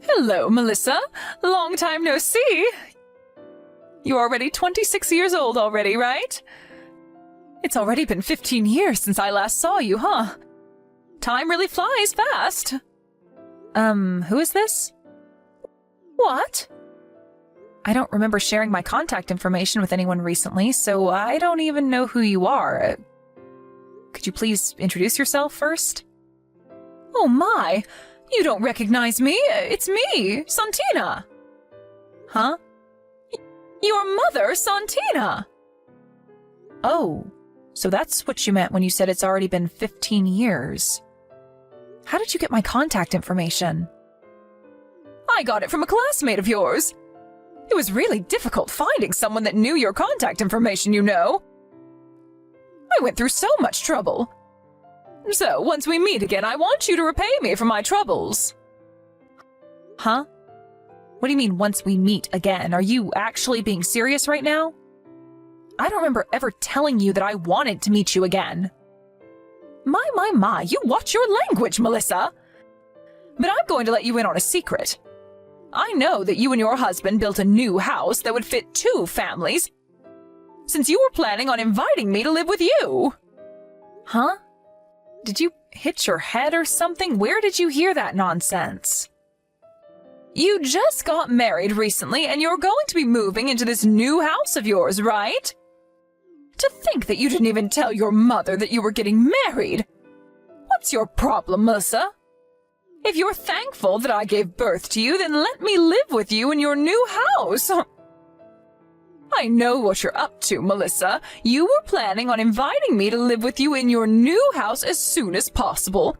Hello, Melissa. Long time no see. You're already 26 years old already, right? It's already been 15 years since I last saw you, huh? Time really flies fast. Who is this? What? I don't remember sharing my contact information with anyone recently, so I don't even know who you are. Could you please introduce yourself first? Oh my! You don't recognize me! It's me, Santina! Huh? Your mother, Santina! Oh, so that's what you meant when you said it's already been 15 years. How did you get my contact information? I got it from a classmate of yours. It was really difficult finding someone that knew your contact information, you know. I went through so much trouble. So, once we meet again, I want you to repay me for my troubles. Huh? What do you mean, once we meet again? Are you actually being serious right now? I don't remember ever telling you that I wanted to meet you again. My, you watch your language, Melissa! But I'm going to let you in on a secret. I know that you and your husband built a new house that would fit 2 families, since you were planning on inviting me to live with you. Huh? Did you hit your head or something? Where did you hear that nonsense? You just got married recently and you're going to be moving into this new house of yours, right? To think that you didn't even tell your mother that you were getting married. What's your problem, Melissa? If you're thankful that I gave birth to you, then let me live with you in your new house. I know what you're up to, Melissa. You were planning on inviting me to live with you in your new house as soon as possible.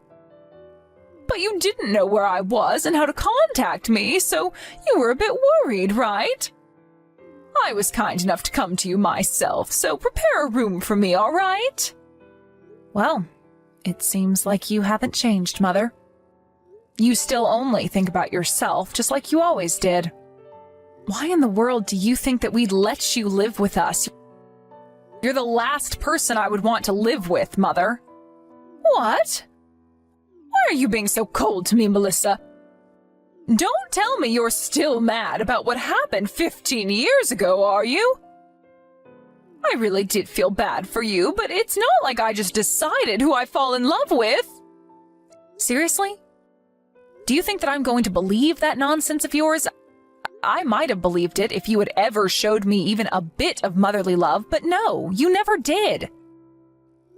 But you didn't know where I was and how to contact me, so you were a bit worried, right? I was kind enough to come to you myself, so prepare a room for me, all right? Well, it seems like you haven't changed, Mother. You still only think about yourself, just like you always did. Why in the world do you think that we'd let you live with us? You're the last person I would want to live with, Mother. What? Why are you being so cold to me, Melissa? Don't tell me you're still mad about what happened 15 years ago, are you? I really did feel bad for you, but it's not like I just decided who I fall in love with. Seriously? Do you think that I'm going to believe that nonsense of yours? I might have believed it if you had ever showed me even a bit of motherly love, but no, you never did.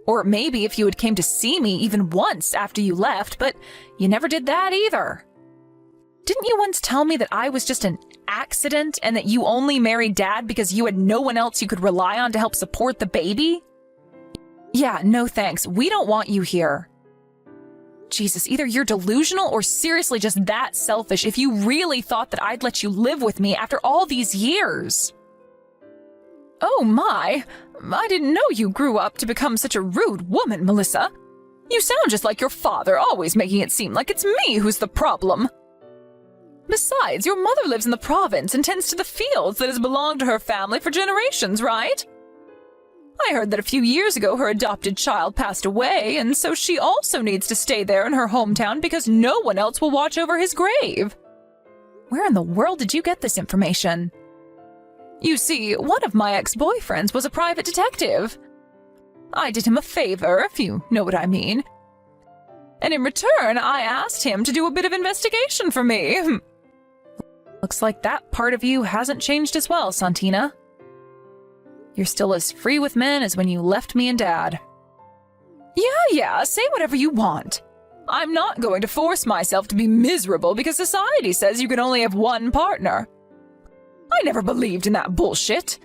Or maybe if you had came to see me even once after you left, but you never did that either. Didn't you once tell me that I was just an accident and that you only married Dad because you had no one else you could rely on to help support the baby? Yeah, no thanks. We don't want you here. Jesus, either you're delusional or seriously just that selfish if you really thought that I'd let you live with me after all these years. Oh my, I didn't know you grew up to become such a rude woman, Melissa. You sound just like your father, always making it seem like it's me who's the problem. Besides, your mother lives in the province and tends to the fields that has belonged to her family for generations, right? I heard that a few years ago her adopted child passed away, and so she also needs to stay there in her hometown because no one else will watch over his grave. Where in the world did you get this information? You see, one of my ex-boyfriends was a private detective. I did him a favor, if you know what I mean. And in return, I asked him to do a bit of investigation for me. Looks like that part of you hasn't changed as well, Santina. You're still as free with men as when you left me and Dad. Yeah, say whatever you want. I'm not going to force myself to be miserable because society says you can only have one partner. I never believed in that bullshit.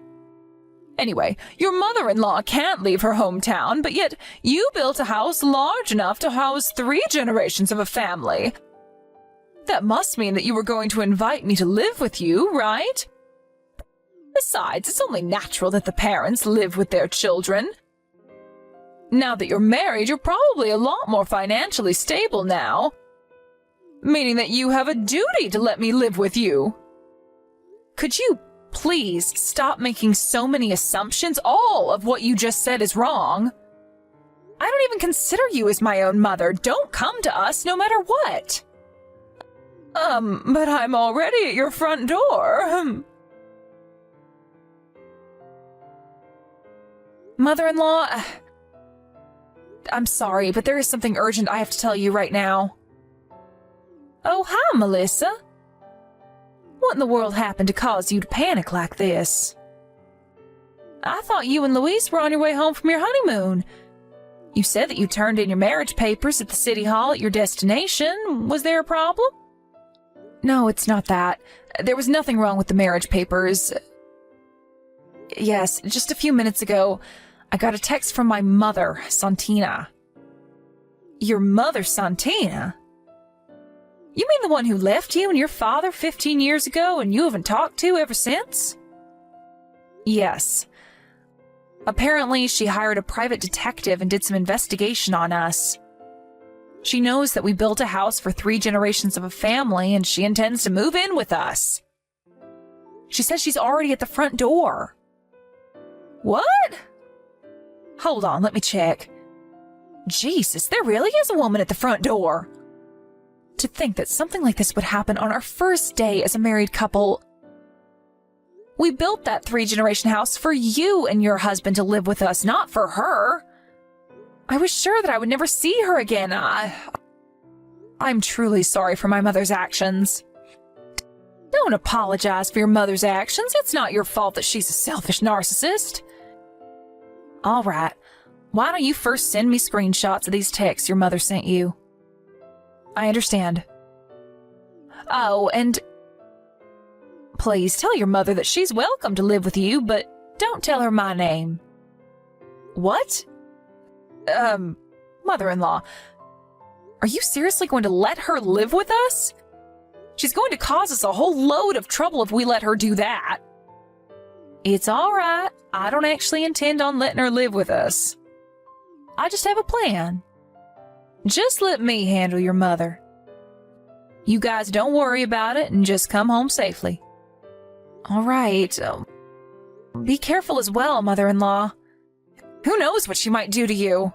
Anyway, your mother-in-law can't leave her hometown, but yet you built a house large enough to house 3 generations of a family. That must mean that you were going to invite me to live with you, right? Besides, it's only natural that the parents live with their children. Now that you're married, you're probably a lot more financially stable now, meaning that you have a duty to let me live with you. Could you please stop making so many assumptions? All of what you just said is wrong. I don't even consider you as my own mother. Don't come to us no matter what. But I'm already at your front door. Mother-in-law, I'm sorry, but there is something urgent I have to tell you right now. Oh, hi, Melissa. What in the world happened to cause you to panic like this? I thought you and Louise were on your way home from your honeymoon. You said that you turned in your marriage papers at the city hall at your destination. Was there a problem? No, it's not that. There was nothing wrong with the marriage papers. Yes, just a few minutes ago, I got a text from my mother, Santina. Your mother, Santina? You mean the one who left you and your father 15 years ago and you haven't talked to ever since? Yes. Apparently, she hired a private detective and did some investigation on us. She knows that we built a house for 3 generations of a family and she intends to move in with us. She says she's already at the front door. What? Hold on, let me check. Jesus, there really is a woman at the front door. To think that something like this would happen on our first day as a married couple. We built that 3-generation house for you and your husband to live with us, not for her. I was sure that I would never see her again. I'm truly sorry for my mother's actions. Don't apologize for your mother's actions. It's not your fault that she's a selfish narcissist. All right. Why don't you first send me screenshots of these texts your mother sent you? I understand. Oh, and please tell your mother that she's welcome to live with you, but don't tell her my name. What? Mother-in-law, are you seriously going to let her live with us? She's going to cause us a whole load of trouble if we let her do that. It's all right. I don't actually intend on letting her live with us. I just have a plan. Just let me handle your mother. You guys don't worry about it and just come home safely. All right. Be careful as well, mother-in-law. Who knows what she might do to you?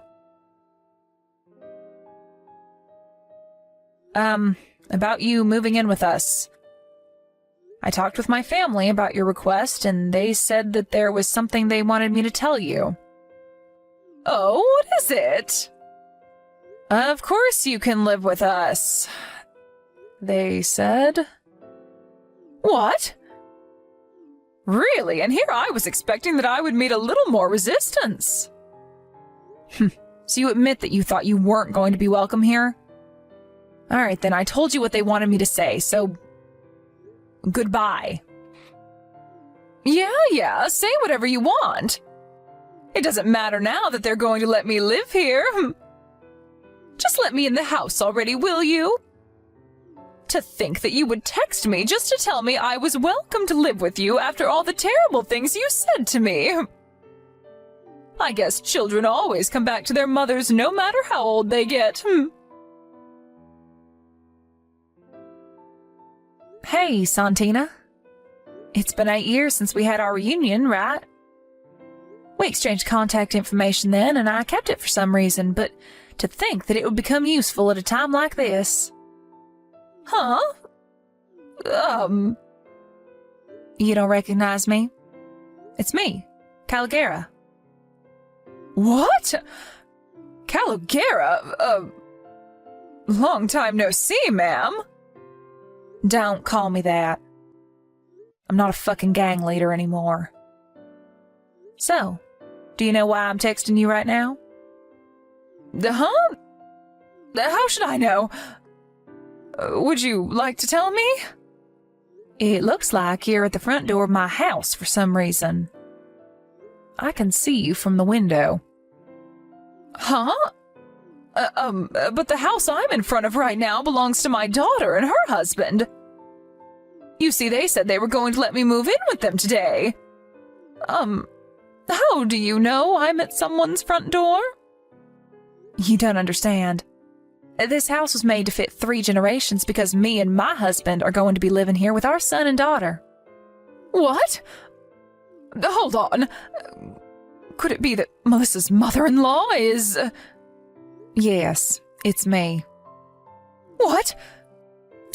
About you moving in with us. I talked with my family about your request, and they said that there was something they wanted me to tell you. Oh, what is it? Of course you can live with us, they said. What? Really? And here I was expecting that I would meet a little more resistance. So you admit that you thought you weren't going to be welcome here? All right, then I told you what they wanted me to say, so goodbye. Yeah, say whatever you want. It doesn't matter now that they're going to let me live here. Just let me in the house already, will you? To think that you would text me just to tell me I was welcome to live with you after all the terrible things you said to me. I guess children always come back to their mothers no matter how old they get. Hey, Santina. It's been 8 years since we had our reunion, right? We exchanged contact information then, and I kept it for some reason, but to think that it would become useful at a time like this. Huh? You don't recognize me? It's me, Caligera. What? Caligera? Long time no see, ma'am. Don't call me that. I'm not a fucking gang leader anymore. So, do you know why I'm texting you right now? Huh? How should I know? Would you like to tell me? It looks like you're at the front door of my house for some reason. I can see you from the window. Huh? But the house I'm in front of right now belongs to my daughter and her husband. You see, they said they were going to let me move in with them today. How do you know I'm at someone's front door? You don't understand. This house was made to fit 3 generations because me and my husband are going to be living here with our son and daughter. What? Hold on. Could it be that Melissa's mother-in-law is... Yes, it's me. What?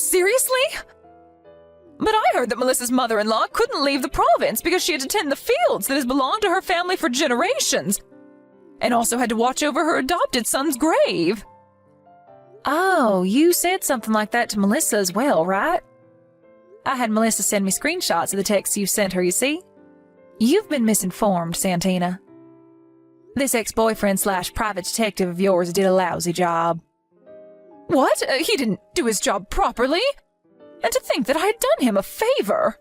Seriously? But I heard that Melissa's mother-in-law couldn't leave the province because she had to tend the fields that has belonged to her family for generations, and also had to watch over her adopted son's grave. Oh, you said something like that to Melissa as well, right? I had Melissa send me screenshots of the texts you sent her, you see? You've been misinformed, Santina. This ex-boyfriend/private detective of yours did a lousy job. What? He didn't do his job properly? And to think that I had done him a favor.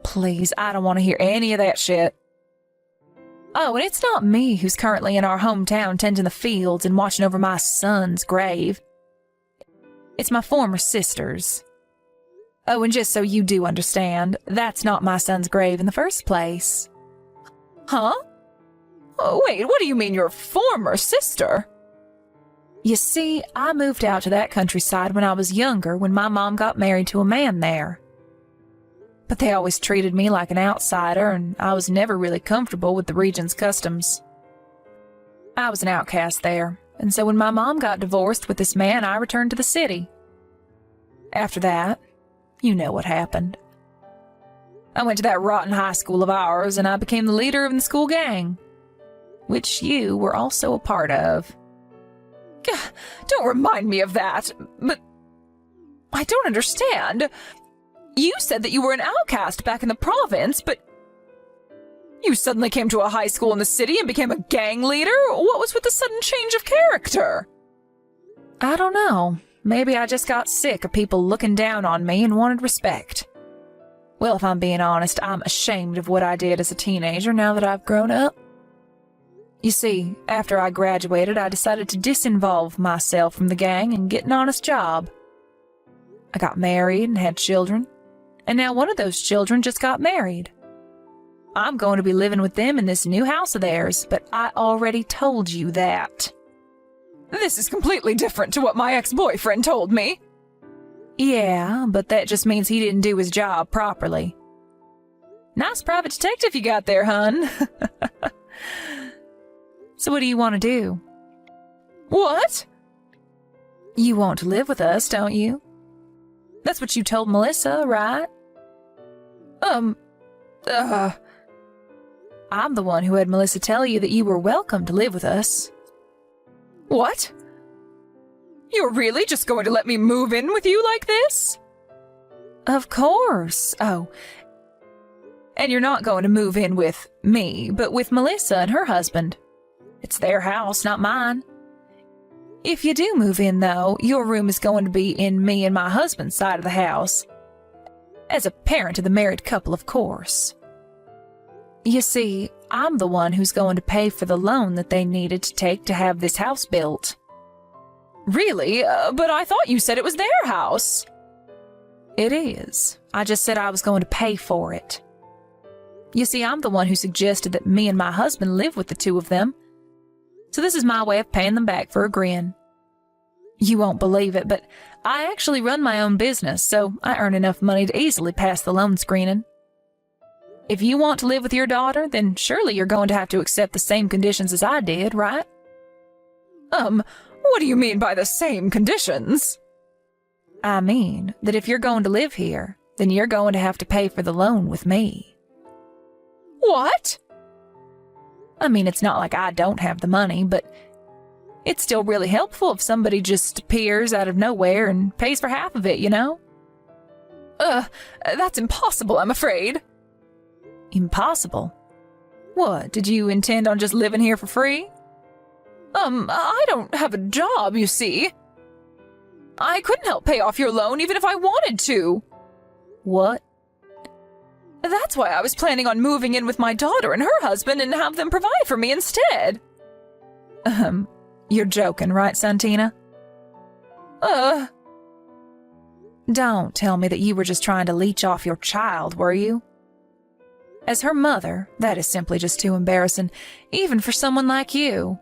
Please, I don't want to hear any of that shit. Oh, and it's not me who's currently in our hometown tending the fields and watching over my son's grave. It's my former sister's. Oh, and just so you do understand, that's not my son's grave in the first place. Huh? Oh, wait, what do you mean your former sister? You see, I moved out to that countryside when I was younger when my mom got married to a man there. But they always treated me like an outsider, and I was never really comfortable with the region's customs. I was an outcast there, and so when my mom got divorced with this man, I returned to the city. After that, you know what happened. I went to that rotten high school of ours, and I became the leader of the school gang, which you were also a part of. Don't remind me of that, but I don't understand. You said that you were an outcast back in the province, but you suddenly came to a high school in the city and became a gang leader? What was with the sudden change of character? I don't know. Maybe I just got sick of people looking down on me and wanted respect. Well, if I'm being honest, I'm ashamed of what I did as a teenager now that I've grown up. You see, after I graduated, I decided to disinvolve myself from the gang and get an honest job. I got married and had children, and now one of those children just got married. I'm going to be living with them in this new house of theirs, but I already told you that. This is completely different to what my ex-boyfriend told me. Yeah, but that just means he didn't do his job properly. Nice private detective you got there, hun. So what do you want to do? What? You want to live with us, don't you? That's what you told Melissa, right? I'm the one who had Melissa tell you that you were welcome to live with us. What? You're really just going to let me move in with you like this? Of course. Oh, and you're not going to move in with me, but with Melissa and her husband. It's their house, not mine. If you do move in, though, your room is going to be in me and my husband's side of the house. As a parent of the married couple, of course. You see, I'm the one who's going to pay for the loan that they needed to take to have this house built. Really? But I thought you said it was their house. It is. I just said I was going to pay for it. You see, I'm the one who suggested that me and my husband live with the two of them. So this is my way of paying them back for a grin. You won't believe it, but I actually run my own business, so I earn enough money to easily pass the loan screening. If you want to live with your daughter, then surely you're going to have to accept the same conditions as I did, right? What do you mean by the same conditions? I mean that if you're going to live here, then you're going to have to pay for the loan with me. What? I mean, it's not like I don't have the money, but it's still really helpful if somebody just appears out of nowhere and pays for half of it, you know? That's impossible, I'm afraid. Impossible? What, did you intend on just living here for free? I don't have a job, you see. I couldn't help pay off your loan even if I wanted to. What? That's why I was planning on moving in with my daughter and her husband and have them provide for me instead. You're joking, right, Santina? Don't tell me that you were just trying to leech off your child, were you? As her mother, that is simply just too embarrassing, even for someone like you.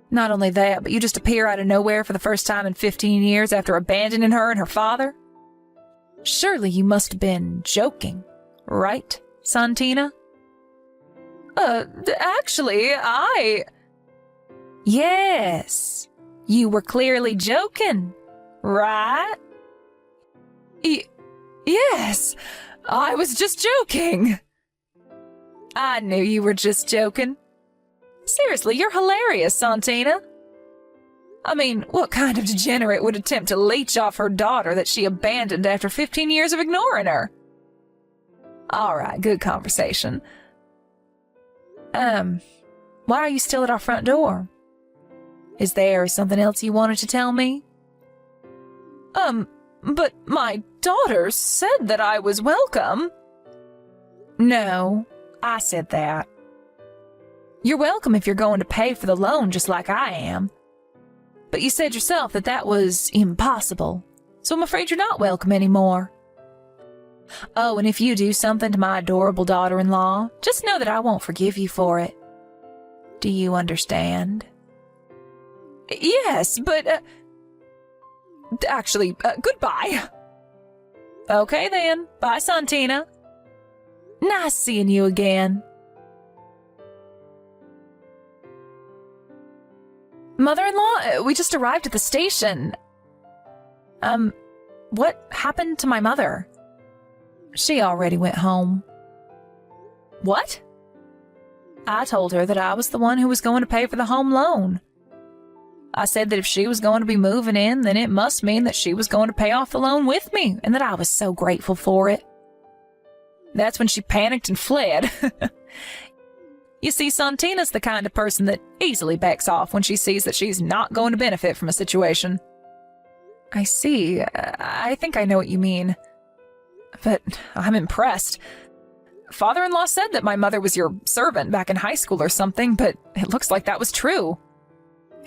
Not only that, but you just appear out of nowhere for the first time in 15 years after abandoning her and her father? Surely you must have been joking, right, Santina? Actually, Yes, you were clearly joking, right? Yes, I was just joking. I knew you were just joking. Seriously, you're hilarious, Santina. I mean, what kind of degenerate would attempt to leech off her daughter that she abandoned after 15 years of ignoring her? All right, good conversation. Why are you still at our front door? Is there something else you wanted to tell me? But my daughter said that I was welcome. No, I said that. You're welcome if you're going to pay for the loan just like I am. But you said yourself that that was impossible, so I'm afraid you're not welcome anymore. Oh, and if you do something to my adorable daughter-in-law, just know that I won't forgive you for it. Do you understand? Yes, but, actually, goodbye. Okay then, bye, Santina. Nice seeing you again. Mother-in-law, we just arrived at the station. What happened to my mother? She already went home. What? I told her that I was the one who was going to pay for the home loan. I said that if she was going to be moving in, then it must mean that she was going to pay off the loan with me, and that I was so grateful for it. That's when she panicked and fled. You see, Santina's the kind of person that easily backs off when she sees that she's not going to benefit from a situation. I see. I think I know what you mean. But I'm impressed. Father-in-law said that my mother was your servant back in high school or something, but it looks like that was true.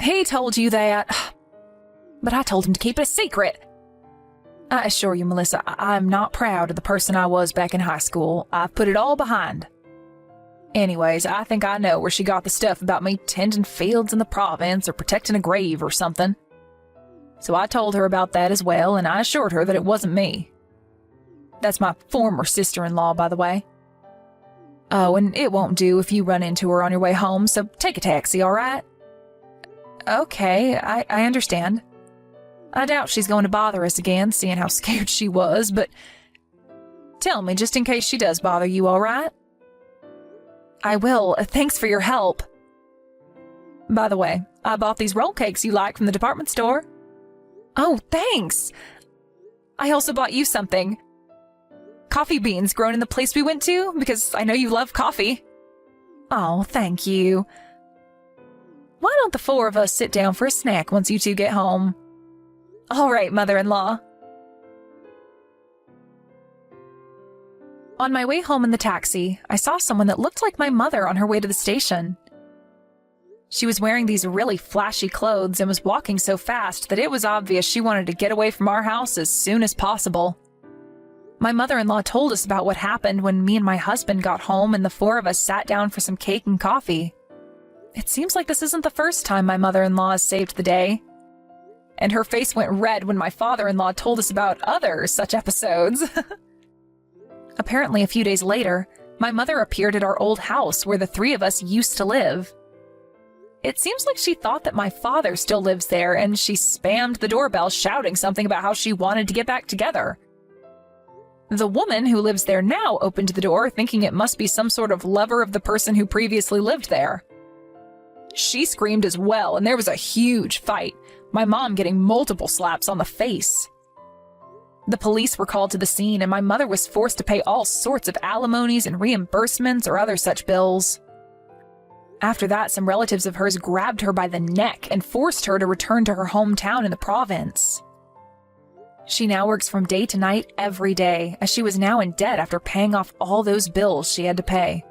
He told you that, but I told him to keep it a secret. I assure you, Melissa, I'm not proud of the person I was back in high school. I've put it all behind. Anyways, I think I know where she got the stuff about me tending fields in the province or protecting a grave or something. So I told her about that as well, and I assured her that it wasn't me. That's my former sister-in-law, by the way. Oh, and it won't do if you run into her on your way home, so take a taxi, all right? Okay, I understand. I doubt she's going to bother us again, seeing how scared she was, but tell me, just in case she does bother you, all right? I will. Thanks for your help. By the way, I bought these roll cakes you like from the department store. Oh, thanks. I also bought you something. Coffee beans grown in the place we went to, because I know you love coffee. Oh, thank you. Why don't the four of us sit down for a snack once you two get home? All right, mother-in-law. On my way home in the taxi, I saw someone that looked like my mother on her way to the station. She was wearing these really flashy clothes and was walking so fast that it was obvious she wanted to get away from our house as soon as possible. My mother-in-law told us about what happened when me and my husband got home and the four of us sat down for some cake and coffee. It seems like this isn't the first time my mother-in-law has saved the day. And her face went red when my father-in-law told us about other such episodes. Apparently, a few days later, my mother appeared at our old house where the three of us used to live. It seems like she thought that my father still lives there, and she spammed the doorbell shouting something about how she wanted to get back together. The woman who lives there now opened the door, thinking it must be some sort of lover of the person who previously lived there. She screamed as well, and there was a huge fight, my mom getting multiple slaps on the face. The police were called to the scene, and my mother was forced to pay all sorts of alimonies and reimbursements or other such bills. After that, some relatives of hers grabbed her by the neck and forced her to return to her hometown in the province. She now works from day to night every day, as she was now in debt after paying off all those bills she had to pay.